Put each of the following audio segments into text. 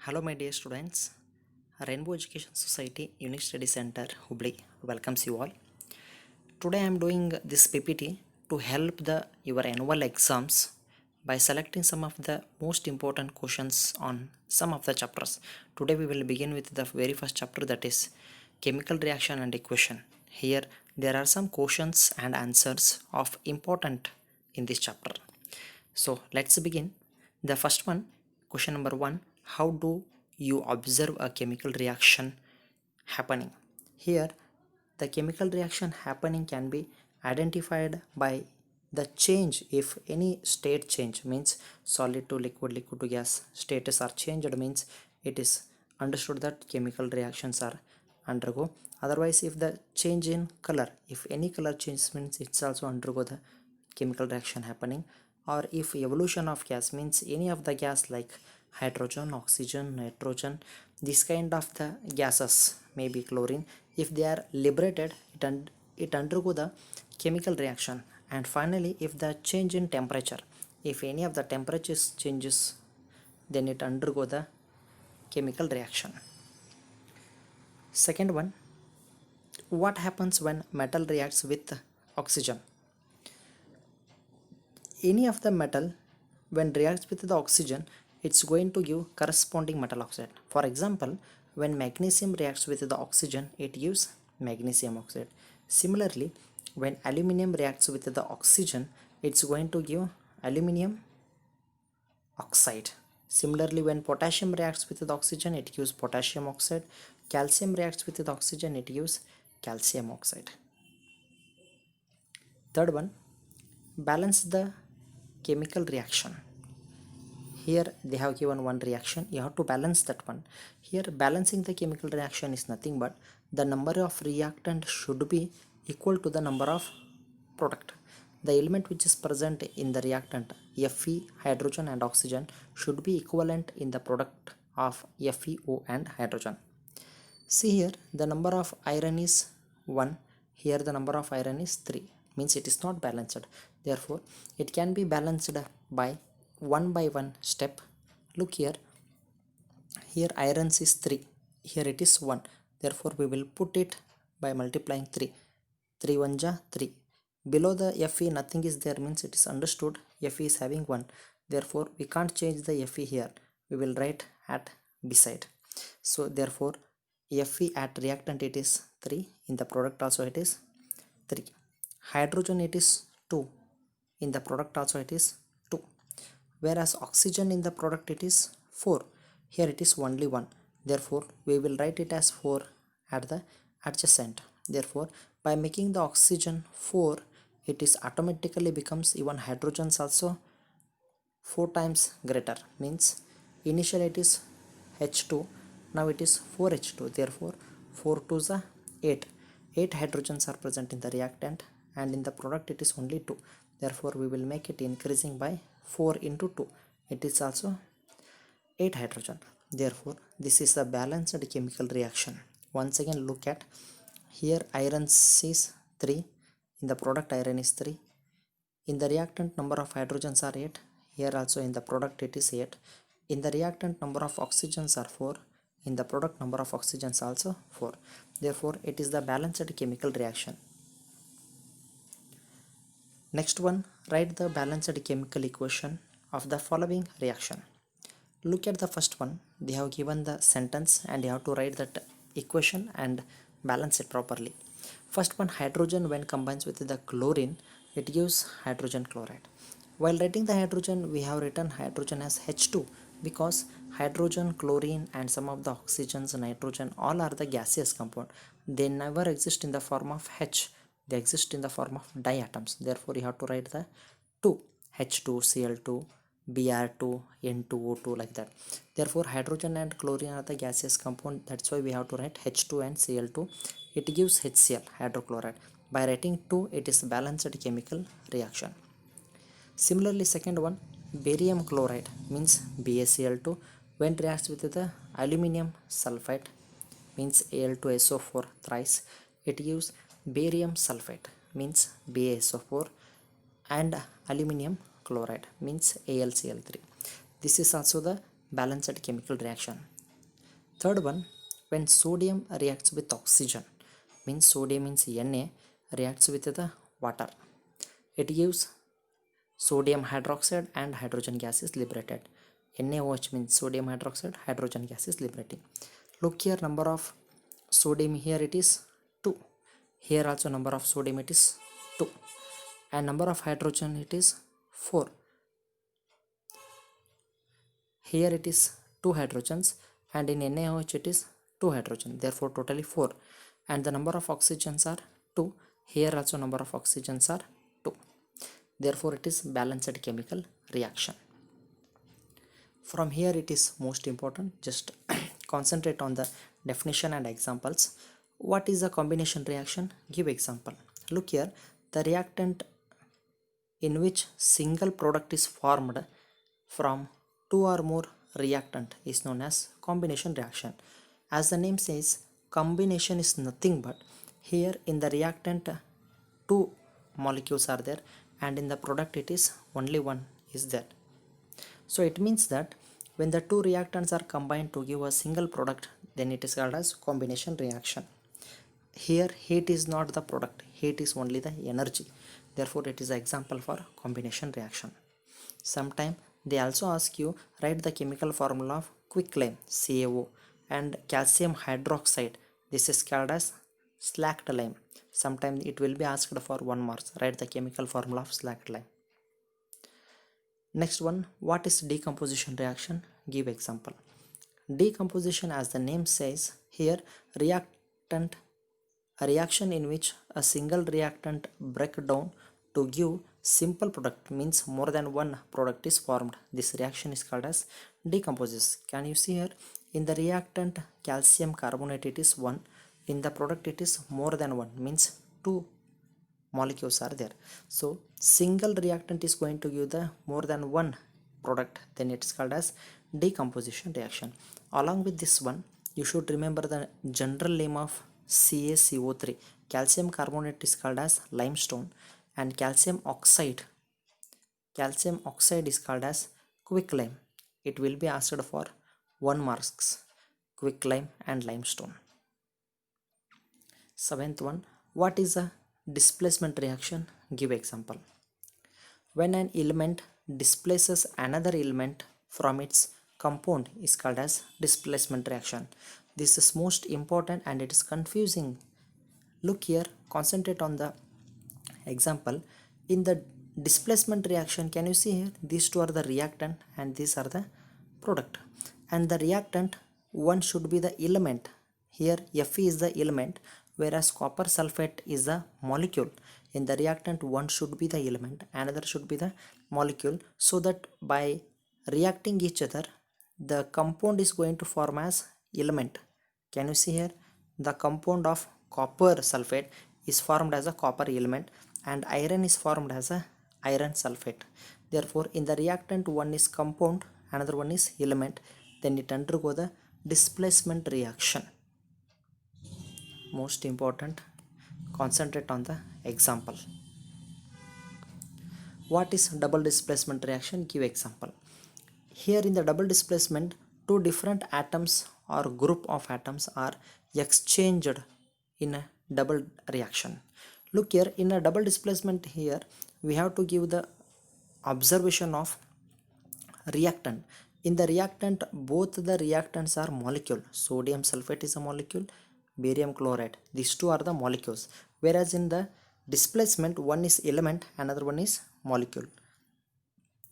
Hello, my dear students. Rainbow Education Society Unique Study Center, Hubli welcomes you all. Today, I am doing this PPT to help your annual exams by selecting some of the most important questions on some of the chapters. Today, we will begin with the very first chapter, that is chemical reaction and equation. Here, there are some questions and answers of important in this chapter. So let's begin. The first one, question number one: how do you observe a chemical reaction happening? Here, the chemical reaction happening can be identified by the change. If any state change means solid to liquid, liquid to gas, status are changed, means it is understood that chemical reactions are undergo. Otherwise, if the change in color, if any color change, means it's also undergo the chemical reaction happening. Or if evolution of gas, means any of the gas like hydrogen, oxygen, nitrogen, this kind of the gases, maybe chlorine, if they are liberated, it undergo the chemical reaction. And finally, if the change in temperature, if any of the temperatures changes, then it undergo the chemical reaction. Second one, what happens when metal reacts with oxygen? Any of the metal, when reacts with the oxygen, it's going to give corresponding metal oxide. For example, when magnesium reacts with the oxygen, it gives magnesium oxide. Similarly, when aluminum reacts with the oxygen, it's going to give aluminum oxide. Similarly, when potassium reacts with the oxygen, it gives potassium oxide. Calcium reacts with the oxygen, it gives calcium oxide. Third one, balance the chemical reaction. Here they have given one reaction, you have to balance that one. Here balancing the chemical reaction is nothing but the number of reactant should be equal to the number of product. The element which is present in the reactant, Fe, hydrogen and oxygen, should be equivalent in the product of FeO and hydrogen. See here, the number of iron is 1, here the number of iron is 3, means it is not balanced. Therefore, it can be balanced by one step. Look here, here iron is 3, here it is 1. Therefore, we will put it by multiplying 3. 3 1 ja 3. Below the Fe nothing is there, means it is understood Fe is having 1. Therefore, we can't change the Fe here. We will write at beside. So, therefore, Fe at reactant it is 3, in the product also it is 3. Hydrogen it is 2, in the product also it is 2. Whereas oxygen in the product it is 4, here it is only 1. Therefore, we will write it as 4 at the adjacent. Therefore, by making the oxygen 4, it is automatically becomes even hydrogens also 4 times greater, means initially it is H2, now it is 4H2. Therefore, 4 to the 8. 8 hydrogens are present in the reactant, and in the product it is only 2. Therefore, we will make it increasing by 4 into 2. It is also 8 hydrogen. Therefore, this is the balanced chemical reaction. Once again, look at here iron is 3, in the product iron is 3. In the reactant number of hydrogens are 8. Here also in the product it is 8. In the reactant number of oxygens are 4. In the product number of oxygens also 4. Therefore, it is the balanced chemical reaction. Next one, write the balanced chemical equation of the following reaction. Look at the first one. They have given the sentence and you have to write that equation and balance it properly. First one, hydrogen when combines with the chlorine, it gives hydrogen chloride. While writing the hydrogen, we have written hydrogen as H2 because hydrogen, chlorine and some of the oxygens, nitrogen, all are the gaseous compound. They never exist in the form of H. They exist in the form of diatoms. Therefore, you have to write the 2, H2, Cl2, Br2, N2O2 like that. Therefore, hydrogen and chlorine are the gaseous compound. That's why we have to write H2 and Cl2. It gives HCl, hydrochloride. By writing 2, it is balanced chemical reaction. Similarly, second one, barium chloride means BaCl2 when reacts with the aluminum sulfate means Al2SO4 thrice, it gives barium sulfate means BaSO4 and aluminum chloride means AlCl3. This is also the balanced chemical reaction. Third one, when sodium reacts with oxygen, means sodium means Na reacts with the water, it gives sodium hydroxide and hydrogen gas is liberated. NaOH means sodium hydroxide, hydrogen gas is liberating. Look here, number of sodium here it is 2. Here also number of sodium it is 2. And number of hydrogen it is 4. Here it is 2 hydrogens, and in NaOH it is 2 hydrogen, therefore totally 4. And the number of oxygens are 2. Here also number of oxygens are 2. Therefore it is balanced chemical reaction. From here it is most important, just concentrate on the definition and examples. What is a combination reaction? Give example. Look here, the reactant in which single product is formed from two or more reactant is known as combination reaction. As the name says, combination is nothing but here in the reactant two molecules are there, and in the product it is only one is there. So it means that when the two reactants are combined to give a single product, then it is called as combination reaction. Here heat is not the product, heat is only the energy, therefore it is an example for combination reaction. Sometime they also ask you write the chemical formula of quicklime CaO and calcium hydroxide, this is called as slacked lime. Sometime it will be asked for 1 mark, write the chemical formula of slacked lime. Next one, what is decomposition reaction? Give example. Decomposition, as the name says, here a reaction in which a single reactant break down to give simple product, means more than one product is formed. This reaction is called as decomposition. Can you see here, in the reactant calcium carbonate it is 1, in the product it is more than 1, means 2 molecules are there. So single reactant is going to give the more than one product, then it's called as decomposition reaction. Along with this one, you should remember the general name of CaCO3. Calcium carbonate is called as limestone, and calcium oxide is called as quicklime. It will be asked for 1 marks, quicklime and limestone. Seventh one, what is a displacement reaction? Give example. When an element displaces another element from its compound is called as displacement reaction. This is most important and it is confusing. Look here, concentrate on the example. In the displacement reaction, can you see here, these two are the reactant and these are the product, and the reactant one should be the element. Here Fe is the element, whereas copper sulfate is the molecule. In the reactant, one should be the element, another should be the molecule, so that by reacting each other, the compound is going to form as element. Can you see here, the compound of copper sulfate is formed as a copper element, and iron is formed as a iron sulfate. Therefore in the reactant, one is compound, another one is element, then it undergo the displacement reaction. Most important, concentrate on the example. What is double displacement reaction? Give example. Here in the double displacement, two different atoms or group of atoms are exchanged in a double reaction. Look here, in a double displacement, here we have to give the observation of reactant. In the reactant, both the reactants are molecule. Sodium sulfate is a molecule, barium chloride, these two are the molecules, whereas in the displacement, one is element, another one is molecule.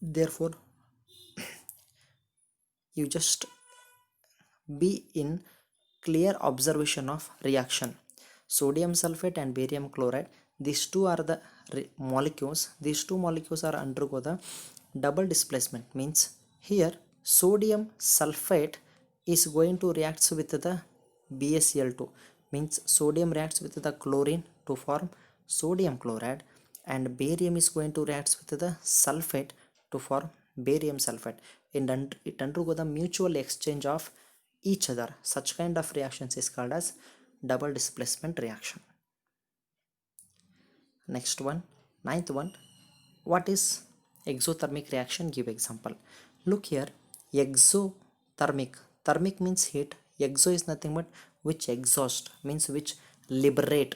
Therefore you just be in clear observation of reaction. Sodium sulfate and barium chloride, these two are the molecules. These two molecules are undergo the double displacement, means here sodium sulfate is going to react with the BaCl2, means sodium reacts with the chlorine to form sodium chloride, and barium is going to react with the sulfate to form barium sulfate. It undergo the mutual exchange of each other. Such kind of reactions is called as double displacement reaction. Next one, ninth one, what is exothermic reaction? Give example. Look here, exothermic, thermic means heat, Exo is nothing but which exhaust, means which liberate.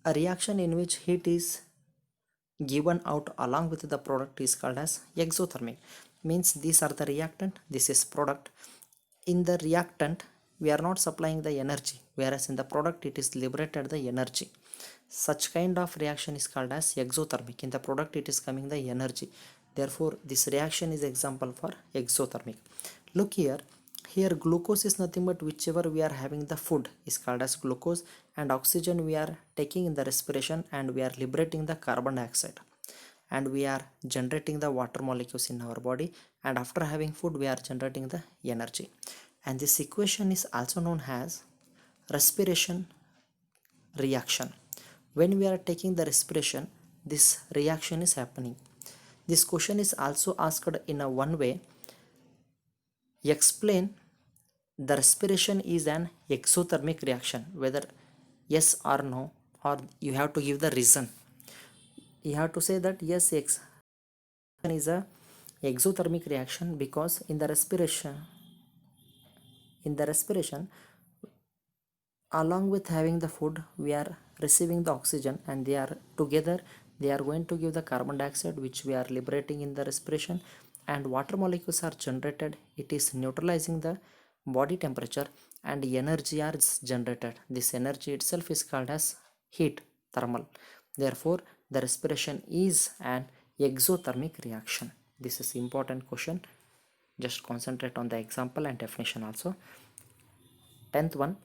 A reaction in which heat is given out along with the product is called as exothermic. Means these are the reactant, this is product. In the reactant we are not supplying the energy, whereas in the product it is liberated the energy. Such kind of reaction is called as exothermic. In the product it is coming the energy. Therefore this reaction is example for exothermic. Look here, here glucose is nothing but whichever we are having the food is called as glucose, and oxygen we are taking in the respiration and we are liberating the carbon dioxide, and we are generating the water molecules in our body, and after having food we are generating the energy. And this equation is also known as respiration reaction. When we are taking the respiration, this reaction is happening. This question is also asked in a one way, explain the respiration is an exothermic reaction, whether yes or no, or you have to give the reason. You have to say that yes, is a exothermic reaction because in the respiration along with having the food we are receiving the oxygen, and they are together, they are going to give the carbon dioxide which we are liberating in the respiration, and water molecules are generated. It is neutralizing the body temperature and energy are generated. This energy itself is called as heat, thermal. Therefore the respiration is an exothermic reaction. This is important question. Just concentrate on the example and definition also. 10th one,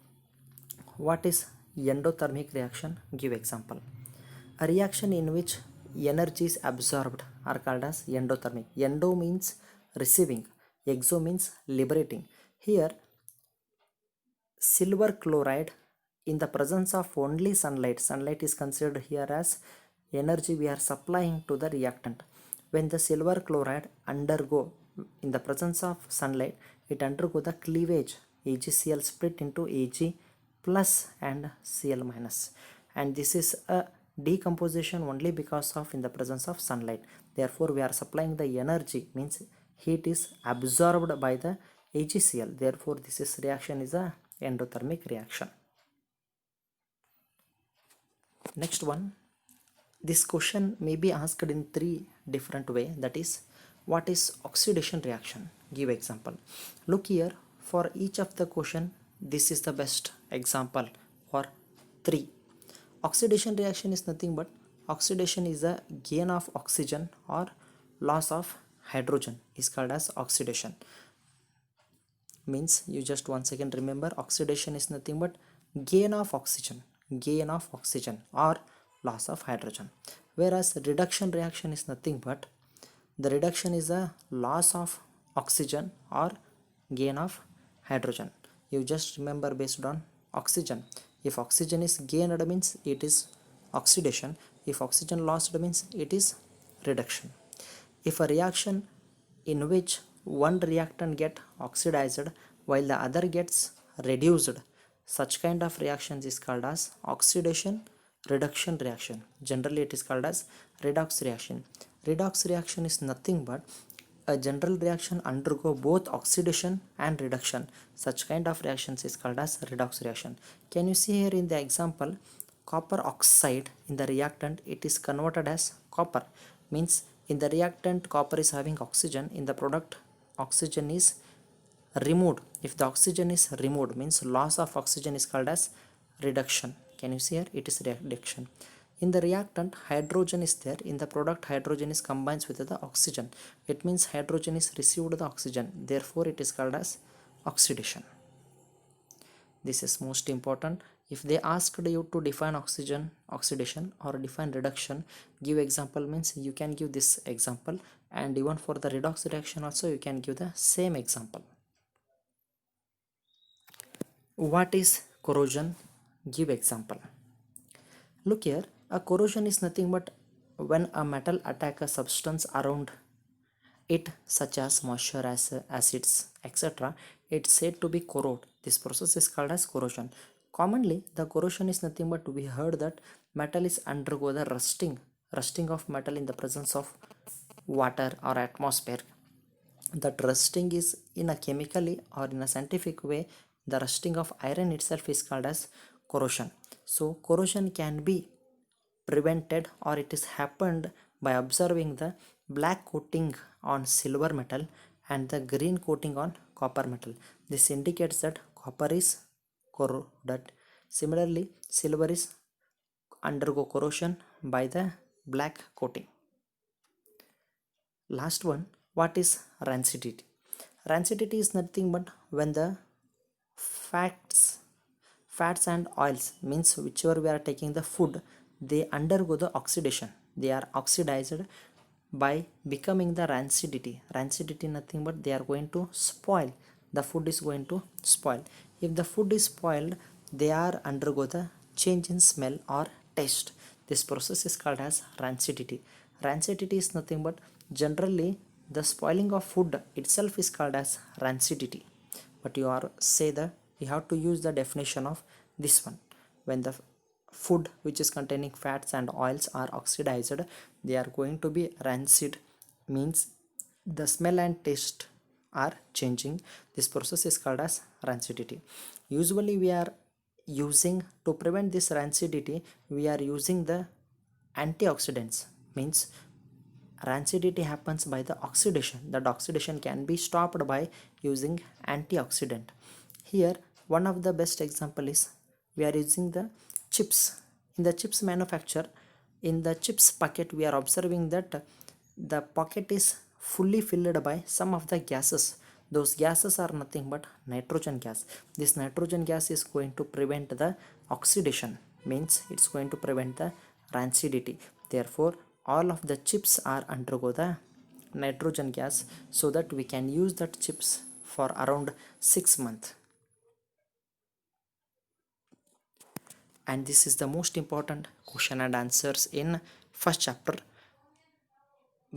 what is endothermic reaction? Give example. A reaction in which energy is absorbed are called as endothermic. Endo means receiving, exo means liberating. Here silver chloride in the presence of only sunlight, sunlight is considered here as energy we are supplying to the reactant. When the silver chloride undergo in the presence of sunlight, it undergo the cleavage, AgCl split into Ag plus and Cl minus, and this is a decomposition only because of in the presence of sunlight. Therefore we are supplying the energy, means heat is absorbed by the AgCl. Therefore this is reaction is a endothermic reaction. Next one, this question may be asked in three different way, that is, what is oxidation reaction? Give example. Look here, for each of the question this is the best example for three. Oxidation reaction is nothing but oxidation is a gain of oxygen or loss of hydrogen is called as oxidation. Means you just once again remember, oxidation is nothing but gain of oxygen or loss of hydrogen, whereas reduction reaction is nothing but the reduction is a loss of oxygen or gain of hydrogen. You just remember based on oxygen. If oxygen is gained means it is oxidation, if oxygen lost means it is reduction. If a reaction in which one reactant get oxidized while the other gets reduced, such kind of reactions is called as oxidation reduction reaction. Generally it is called as redox reaction. Redox reaction is nothing but a general reaction undergo both oxidation and reduction. Such kind of reactions is called as redox reaction. Can you see here in the example, copper oxide in the reactant, it is converted as copper. Means in the reactant copper is having oxygen, in the product oxygen is removed. If the oxygen is removed means loss of oxygen is called as reduction. Can you see here, it is reduction. In the reactant hydrogen is there, in the product hydrogen is combines with the oxygen, it means hydrogen is received the oxygen, therefore it is called as oxidation. This is most important. If they asked you to define oxidation or define reduction, give example, means you can give this example, and even for the redox reaction also you can give the same example. What is corrosion? Give example. Look here, a corrosion is nothing but when a metal attack a substance around it, such as moisture, acids, etc. It's said to be corrode. This process is called as corrosion. Commonly the corrosion is nothing but we heard that metal is undergo the rusting of metal in the presence of water or atmosphere. That rusting is in a chemically or in a scientific way the rusting of iron itself is called as corrosion. So corrosion can be prevented or it is happened by observing the black coating on silver metal and the green coating on copper metal. This indicates that copper is corroded. Similarly, silver is undergo corrosion by the black coating. Last one, what is rancidity? Rancidity is nothing but when the fats and oils, means whichever we are taking the food, they undergo the oxidation, they are oxidized by becoming the rancidity nothing but they are going to spoil, the food is going to spoil. If the food is spoiled, they are undergo the change in smell or taste. This process is called as rancidity is nothing but generally the spoiling of food itself is called as rancidity. But you are say the you have to use the definition of this one. When the food which is containing fats and oils are oxidized, they are going to be rancid, means the smell and taste are changing. This process is called as rancidity. Usually we are using, to prevent this rancidity, we are using the antioxidants, means rancidity happens by the oxidation. That oxidation can be stopped by using antioxidant. Here one of the best example is we are using the chips. In the chips manufacture, in the chips packet, we are observing that the pocket is fully filled by some of the gases. Those gases are nothing but nitrogen gas. This nitrogen gas is going to prevent the oxidation, means it's going to prevent the rancidity. Therefore all of the chips are undergo the nitrogen gas, so that we can use that chips for around 6 months. And this is the most important question and answers in first chapter.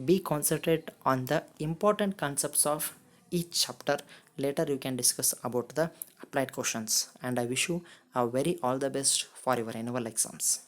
Be concentrate on the important concepts of each chapter. Later you can discuss about the applied questions, and I wish you a very all the best for your annual exams.